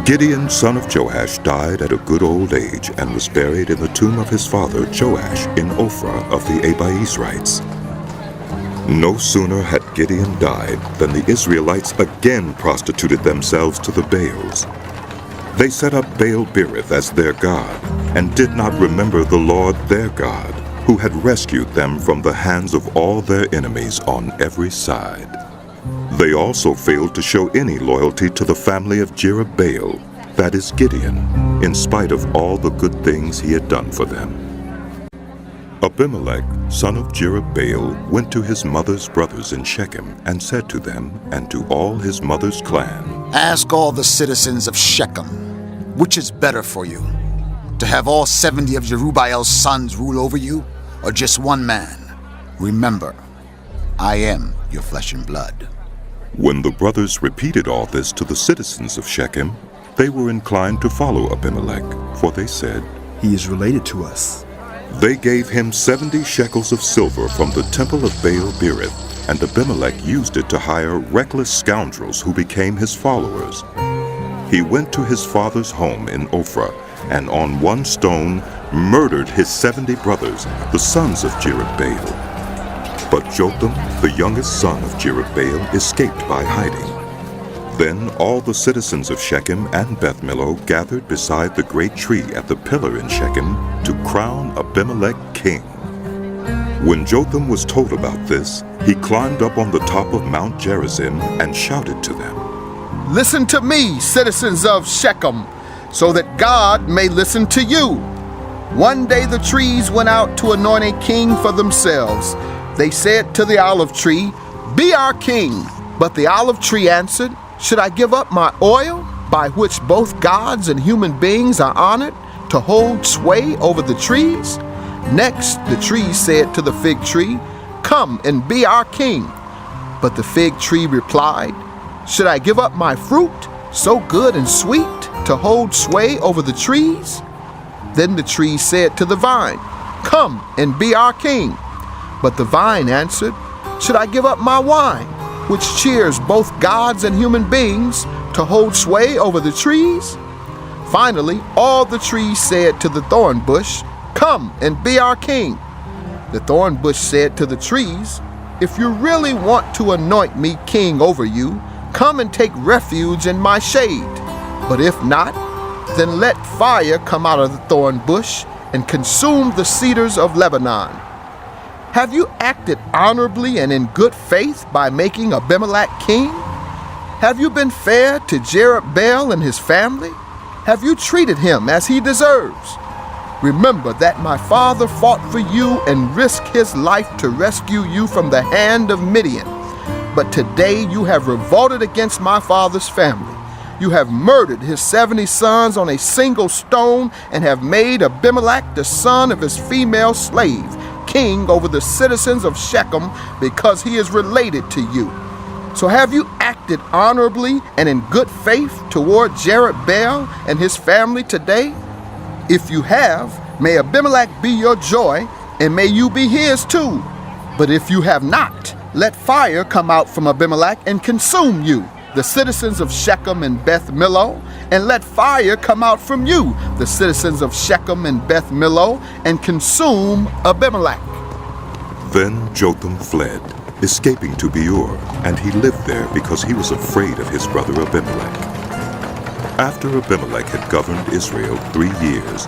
Gideon, son of Joash, died at a good old age and was buried in the tomb of his father Joash in Ophrah of the Abiezrites. No sooner had Gideon died than the Israelites again prostituted themselves to the Baals. They set up Baal-berith as their god, and did not remember the Lord their God, who had rescued them from the hands of all their enemies on every side. They also failed to show any loyalty to the family of Jerubbaal, that is Gideon, in spite of all the good things he had done for them. Abimelech, son of Jerubbaal, went to his mother's brothers in Shechem and said to them and to all his mother's clan, Ask all the citizens of Shechem, which is better for you, to have all 70 of Jerubbaal's sons rule over you, or just one man? Remember, I am your flesh and blood. When the brothers repeated all this to the citizens of Shechem, they were inclined to follow Abimelech, for they said, He is related to us. They gave him 70 shekels of silver from the temple of Baal-berith, and Abimelech used it to hire reckless scoundrels who became his followers. He went to his father's home in Ophrah, and on one stone murdered his 70 brothers, the sons of Jerubbaal. But Jotham, the youngest son of Jerubbaal, escaped by hiding. Then all the citizens of Shechem and Beth Millo gathered beside the great tree at the pillar in Shechem to crown Abimelech king. When Jotham was told about this, he climbed up on the top of Mount Gerizim and shouted to them, Listen to me, citizens of Shechem, so that God may listen to you. One day the trees went out to anoint a king for themselves. They said to the olive tree, Be our king. But the olive tree answered, Should I give up my oil, by which both gods and human beings are honored, to hold sway over the trees? Next the tree said to the fig tree, Come and be our king. But the fig tree replied, Should I give up my fruit, so good and sweet, to hold sway over the trees? Then the tree said to the vine, Come and be our king. But the vine answered, Should I give up my wine, which cheers both gods and human beings, to hold sway over the trees? Finally, all the trees said to the thorn bush, Come and be our king. The thorn bush said to the trees, If you really want to anoint me king over you, come and take refuge in my shade. But if not, then let fire come out of the thorn bush and consume the cedars of Lebanon. Have you acted honorably and in good faith by making Abimelech king? Have you been fair to Jerubbaal and his family? Have you treated him as he deserves? Remember that my father fought for you and risked his life to rescue you from the hand of Midian. But today you have revolted against my father's family. You have murdered his 70 sons on a single stone and have made Abimelech, the son of his female slave, king over the citizens of Shechem because he is related to you. So have you acted honorably and in good faith toward Jerubbaal and his family today? If you have, may Abimelech be your joy, and may you be his too. But if you have not, let fire come out from Abimelech and consume you, the citizens of Shechem and Beth Millo, and let fire come out from you, the citizens of Shechem and Beth Millo, and consume Abimelech. Then Jotham fled, escaping to Beer, and he lived there because he was afraid of his brother Abimelech. After Abimelech had governed Israel 3 years,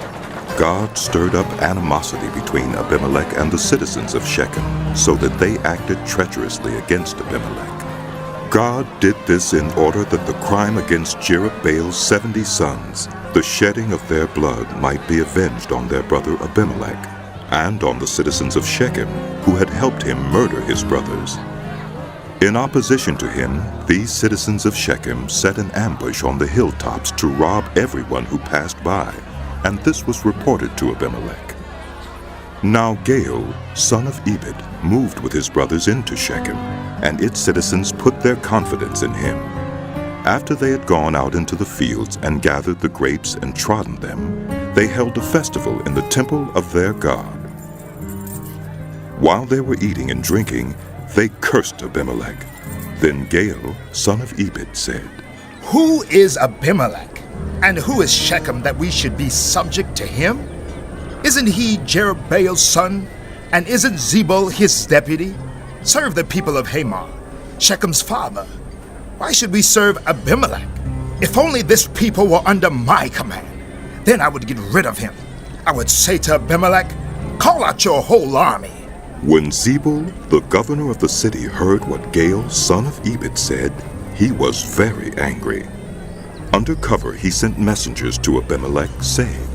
God stirred up animosity between Abimelech and the citizens of Shechem, so that they acted treacherously against Abimelech. God did this in order that the crime against Jerubbaal's 70 sons, the shedding of their blood, might be avenged on their brother Abimelech, and on the citizens of Shechem, who had helped him murder his brothers. In opposition to him, these citizens of Shechem set an ambush on the hilltops to rob everyone who passed by, and this was reported to Abimelech. Now Gaal, son of Ebed, moved with his brothers into Shechem, and its citizens put their confidence in him. After they had gone out into the fields and gathered the grapes and trodden them, they held a festival in the temple of their God. While they were eating and drinking, they cursed Abimelech. Then Gaal, son of Ebed, said, "Who is Abimelech? And who is Shechem that we should be subject to him? Isn't he Jerubbaal's son? And isn't Zebul his deputy? Serve the people of Hamor, Shechem's father. Why should we serve Abimelech? If only this people were under my command, then I would get rid of him. I would say to Abimelech, call out your whole army." When Zebul, the governor of the city, heard what Gaal, son of Ebed, said, he was very angry. Under cover, he sent messengers to Abimelech, saying,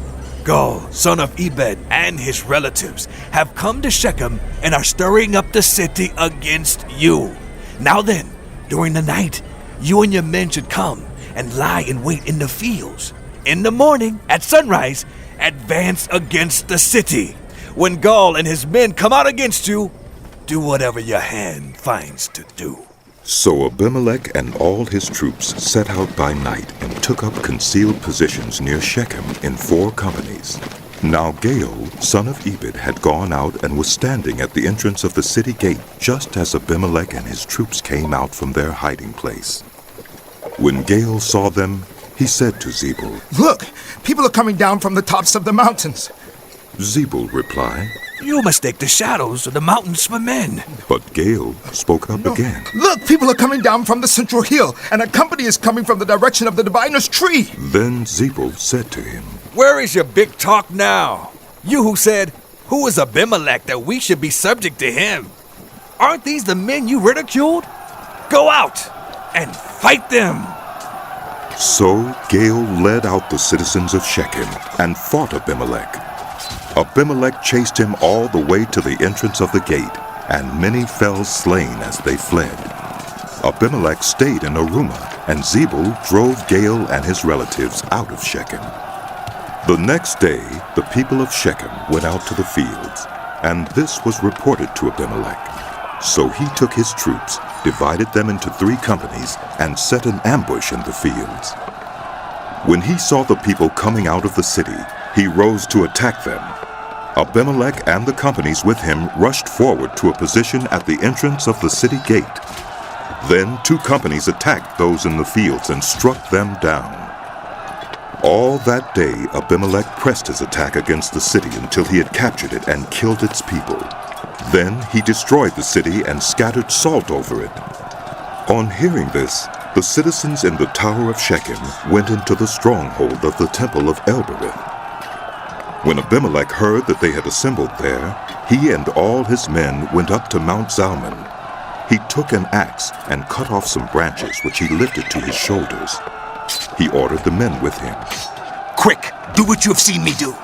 Gaal, son of Ebed, and his relatives have come to Shechem and are stirring up the city against you. Now then, during the night, you and your men should come and lie in wait in the fields. In the morning, at sunrise, advance against the city. When Gaal and his men come out against you, do whatever your hand finds to do. So Abimelech and all his troops set out by night and took up concealed positions near Shechem in 4 companies. Now Gaal, son of Ebed, had gone out and was standing at the entrance of the city gate just as Abimelech and his troops came out from their hiding place. When Gaal saw them, he said to Zebul, "Look, people are coming down from the tops of the mountains." Zebul replied, "You mistake the shadows of the mountains for men." But Gaal spoke up again. "Look, people are coming down from the central hill, and a company is coming from the direction of the diviner's tree." Then Zebul said to him, Where is your big talk now? You who said, who is Abimelech that we should be subject to him? Aren't these the men you ridiculed? Go out and fight them. So Gaal led out the citizens of Shechem and fought Abimelech. Abimelech chased him all the way to the entrance of the gate, and many fell slain as they fled. Abimelech stayed in Arumah, and Zebul drove Gaal and his relatives out of Shechem. The next day, the people of Shechem went out to the fields, and this was reported to Abimelech. So he took his troops, divided them into 3 companies, and set an ambush in the fields. When he saw the people coming out of the city, he rose to attack them. Abimelech and the companies with him rushed forward to a position at the entrance of the city gate. Then 2 companies attacked those in the fields and struck them down. All that day Abimelech pressed his attack against the city until he had captured it and killed its people. Then he destroyed the city and scattered salt over it. On hearing this, the citizens in the Tower of Shechem went into the stronghold of the temple of El-Berith. When Abimelech heard that they had assembled there, he and all his men went up to Mount Zalmon. He took an axe and cut off some branches which he lifted to his shoulders. He ordered the men with him, "Quick, do what you have seen me do."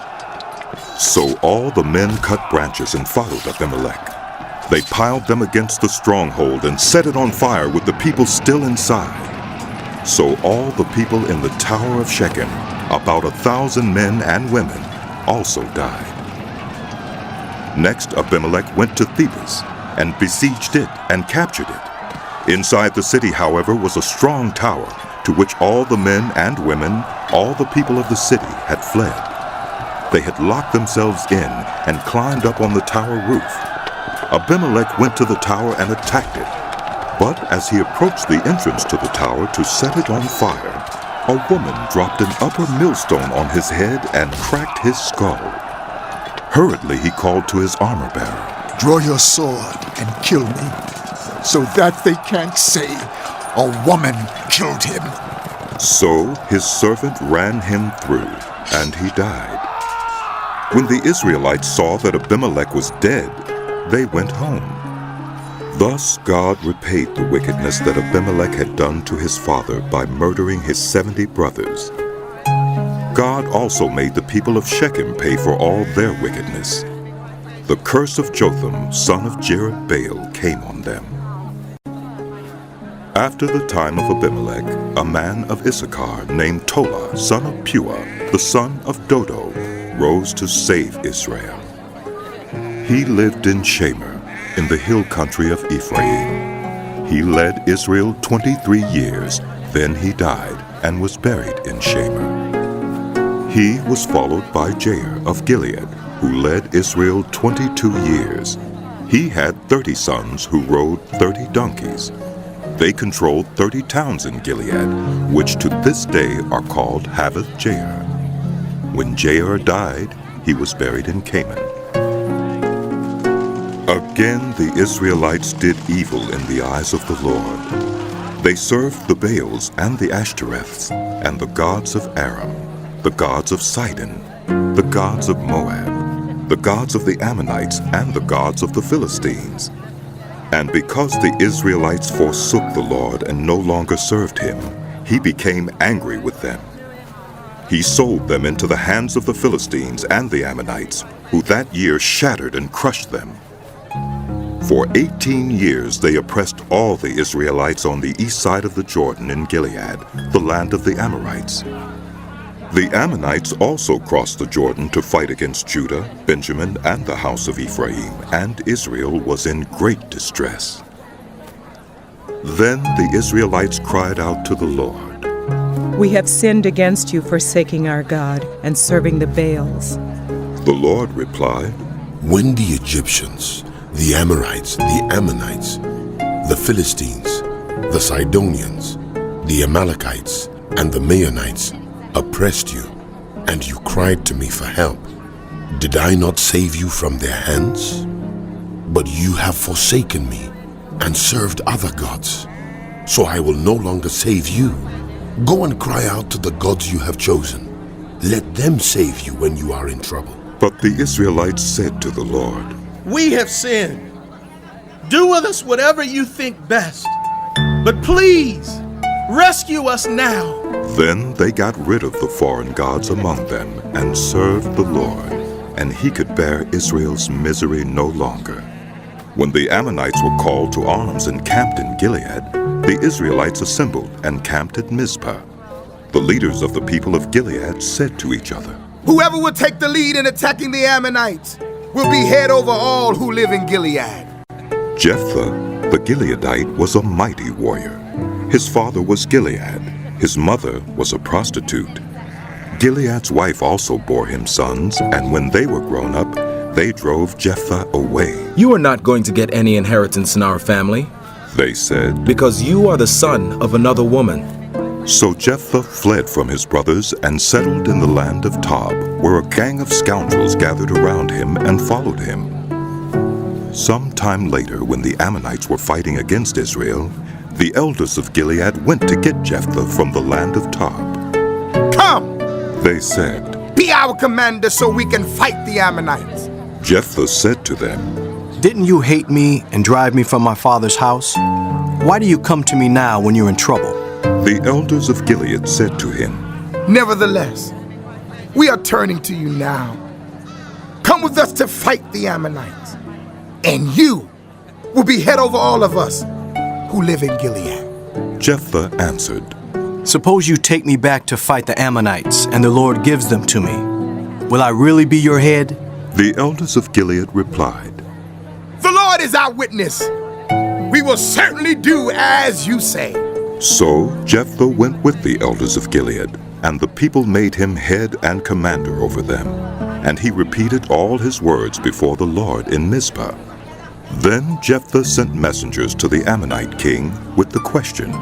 So all the men cut branches and followed Abimelech. They piled them against the stronghold and set it on fire with the people still inside. So all the people in the Tower of Shechem, about 1,000 men and women, also died. Next Abimelech went to Thebez and besieged it and captured it. Inside the city, however, was a strong tower to which all the men and women, all the people of the city, had fled. They had locked themselves in and climbed up on the tower roof. Abimelech went to the tower and attacked it. But as he approached the entrance to the tower to set it on fire, a woman dropped an upper millstone on his head and cracked his skull. Hurriedly he called to his armor-bearer, "Draw your sword and kill me." so that they can't say a woman killed him. So his servant ran him through, and he died. When the Israelites saw that Abimelech was dead, they went home. Thus God repaid the wickedness that Abimelech had done to his father by murdering his 70 brothers. God also made the people of Shechem pay for all their wickedness. The curse of Jotham, son of Jerubbaal, came on them. After the time of Abimelech, a man of Issachar named Tola, son of Puah, the son of Dodo, rose to save Israel. He lived in Shamir, in the hill country of Ephraim. He led Israel 23 years, then he died and was buried in Shamir. He was followed by Jair of Gilead, who led Israel 22 years. He had 30 sons who rode 30 donkeys. They controlled 30 towns in Gilead, which to this day are called Havoth Jair. When Jair died, he was buried in Canaan. Again the Israelites did evil in the eyes of the Lord. They served the Baals and the Ashtoreths, and the gods of Aram, the gods of Sidon, the gods of Moab, the gods of the Ammonites, and the gods of the Philistines. And because the Israelites forsook the Lord and no longer served him, he became angry with them. He sold them into the hands of the Philistines and the Ammonites, who that year shattered and crushed them. For 18 years they oppressed all the Israelites on the east side of the Jordan in Gilead, the land of the Amorites. The Ammonites also crossed the Jordan to fight against Judah, Benjamin, and the house of Ephraim, and Israel was in great distress. Then the Israelites cried out to the Lord. We have sinned against you, forsaking our God and serving the Baals. The Lord replied, When the Egyptians, the Amorites, the Ammonites, the Philistines, the Sidonians, the Amalekites, and the Maonites oppressed you, and you cried to me for help, did I not save you from their hands? But you have forsaken me and served other gods, so I will no longer save you. Go and cry out to the gods you have chosen. Let them save you when you are in trouble. But the Israelites said to the Lord, We have sinned. Do with us whatever you think best. But please, rescue us now. Then they got rid of the foreign gods among them and served the Lord, and he could bear Israel's misery no longer. When the Ammonites were called to arms and camped in Gilead, the Israelites assembled and camped at Mizpah. The leaders of the people of Gilead said to each other, Whoever will take the lead in attacking the Ammonites will be head over all who live in Gilead. Jephthah, the Gileadite, was a mighty warrior. His father was Gilead. His mother was a prostitute. Gilead's wife also bore him sons, and when they were grown up, they drove Jephthah away. You are not going to get any inheritance in our family, they said, because you are the son of another woman. So Jephthah fled from his brothers and settled in the land of Tob, where a gang of scoundrels gathered around him and followed him. Some time later, when the Ammonites were fighting against Israel, the elders of Gilead went to get Jephthah from the land of Tob. Come, they said, be our commander so we can fight the Ammonites. Jephthah said to them, Didn't you hate me and drive me from my father's house? Why do you come to me now when you're in trouble? The elders of Gilead said to him, Nevertheless, we are turning to you now. Come with us to fight the Ammonites, and you will be head over all of us who live in Gilead. Jephthah answered, Suppose you take me back to fight the Ammonites, and the Lord gives them to me. Will I really be your head? The elders of Gilead replied, The Lord is our witness. We will certainly do as you say. So Jephthah went with the elders of Gilead, and the people made him head and commander over them. And he repeated all his words before the Lord in Mizpah. Then Jephthah sent messengers to the Ammonite king with the question,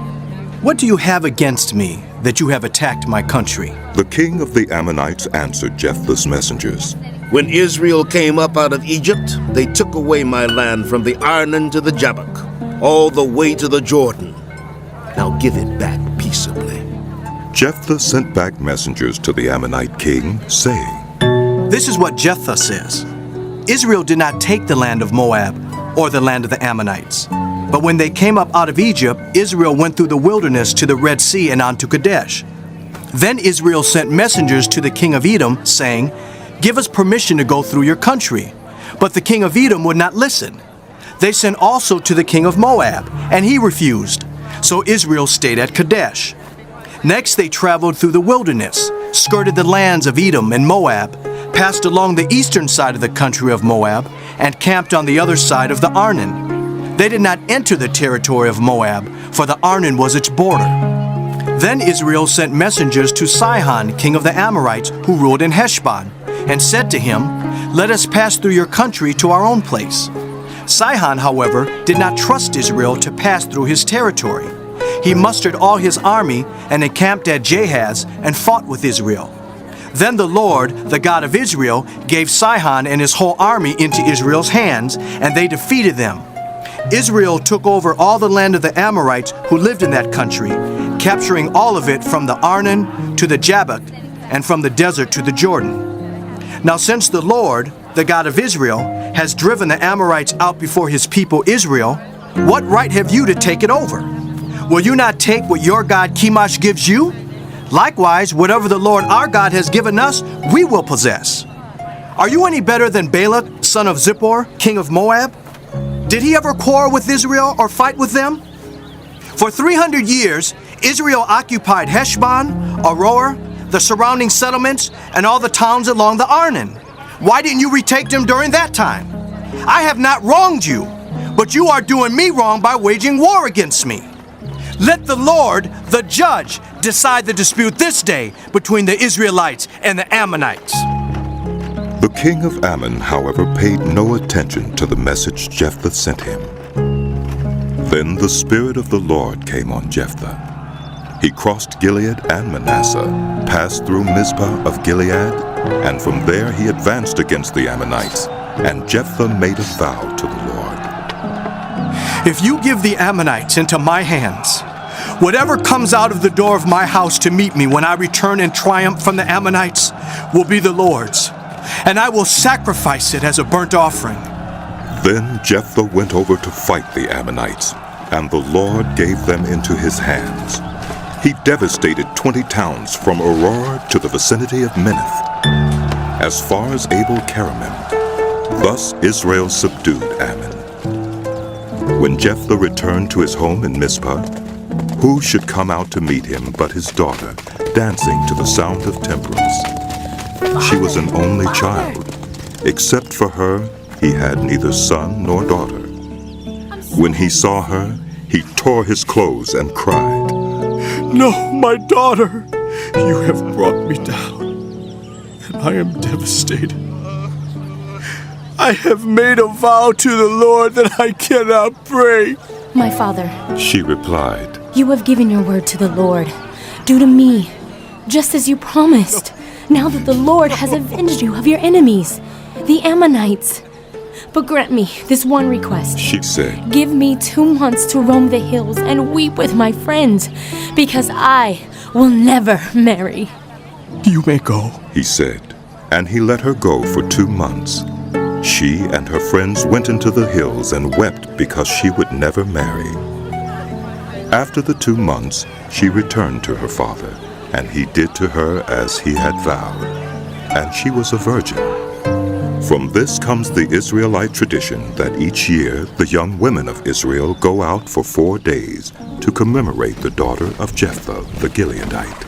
What do you have against me that you have attacked my country? The king of the Ammonites answered Jephthah's messengers, When Israel came up out of Egypt, they took away my land from the Arnon to the Jabbok. all the way to the Jordan. Now give it back peaceably. Jephthah sent back messengers to the Ammonite king, saying, This is what Jephthah says. Israel did not take the land of Moab or the land of the Ammonites. But when they came up out of Egypt, Israel went through the wilderness to the Red Sea and on to Kadesh. Then Israel sent messengers to the king of Edom, saying, Give us permission to go through your country. But the king of Edom would not listen. They sent also to the king of Moab, and he refused. So Israel stayed at Kadesh. Next they traveled through the wilderness, skirted the lands of Edom and Moab, passed along the eastern side of the country of Moab, and camped on the other side of the Arnon. They did not enter the territory of Moab, for the Arnon was its border. Then Israel sent messengers to Sihon, king of the Amorites, who ruled in Heshbon, and said to him, Let us pass through your country to our own place. Sihon, however, did not trust Israel to pass through his territory. He mustered all his army and encamped at Jahaz and fought with Israel. Then the Lord, the God of Israel, gave Sihon and his whole army into Israel's hands, and they defeated them. Israel took over all the land of the Amorites who lived in that country, capturing all of it from the Arnon to the Jabbok, and from the desert to the Jordan. Now since the Lord, the God of Israel, has driven the Amorites out before his people Israel, what right have you to take it over? Will you not take what your God Chemosh gives you? Likewise, whatever the Lord our God has given us, we will possess. Are you any better than Balak, son of Zippor, king of Moab? Did he ever quarrel with Israel or fight with them? For 300 years, Israel occupied Heshbon, Aroer, the surrounding settlements, and all the towns along the Arnon. Why didn't you retake them during that time? I have not wronged you, but you are doing me wrong by waging war against me. Let the Lord, the judge, decide the dispute this day between the Israelites and the Ammonites. The king of Ammon, however, paid no attention to the message Jephthah sent him. Then the Spirit of the Lord came on Jephthah. He crossed Gilead and Manasseh, passed through Mizpah of Gilead, and from there he advanced against the Ammonites, and Jephthah made a vow to the Lord. If you give the Ammonites into my hands, whatever comes out of the door of my house to meet me when I return in triumph from the Ammonites will be the Lord's, and I will sacrifice it as a burnt offering. Then Jephthah went over to fight the Ammonites, and the Lord gave them into his hands. He devastated 20 towns from Aurora to the vicinity of Minnith, as far as Abel-Keramim. Thus Israel subdued Ammon. When Jephthah returned to his home in Mizpah, who should come out to meet him but his daughter, dancing to the sound of timbrels? She was an only child. Except for her, he had neither son nor daughter. When he saw her, he tore his clothes and cried, No, my daughter, you have brought me down, and I am devastated. I have made a vow to the Lord that I cannot break. My father, she replied, you have given your word to the Lord. Do to me, just as you promised, now that the Lord has avenged you of your enemies, the Ammonites. But grant me this one request, she said. Give me 2 months to roam the hills and weep with my friends, because I will never marry. You may go, he said, and he let her go for 2 months. She and her friends went into the hills and wept because she would never marry. After the 2 months, she returned to her father, and he did to her as he had vowed, and she was a virgin. From this comes the Israelite tradition that each year the young women of Israel go out for 4 days to commemorate the daughter of Jephthah the Gileadite.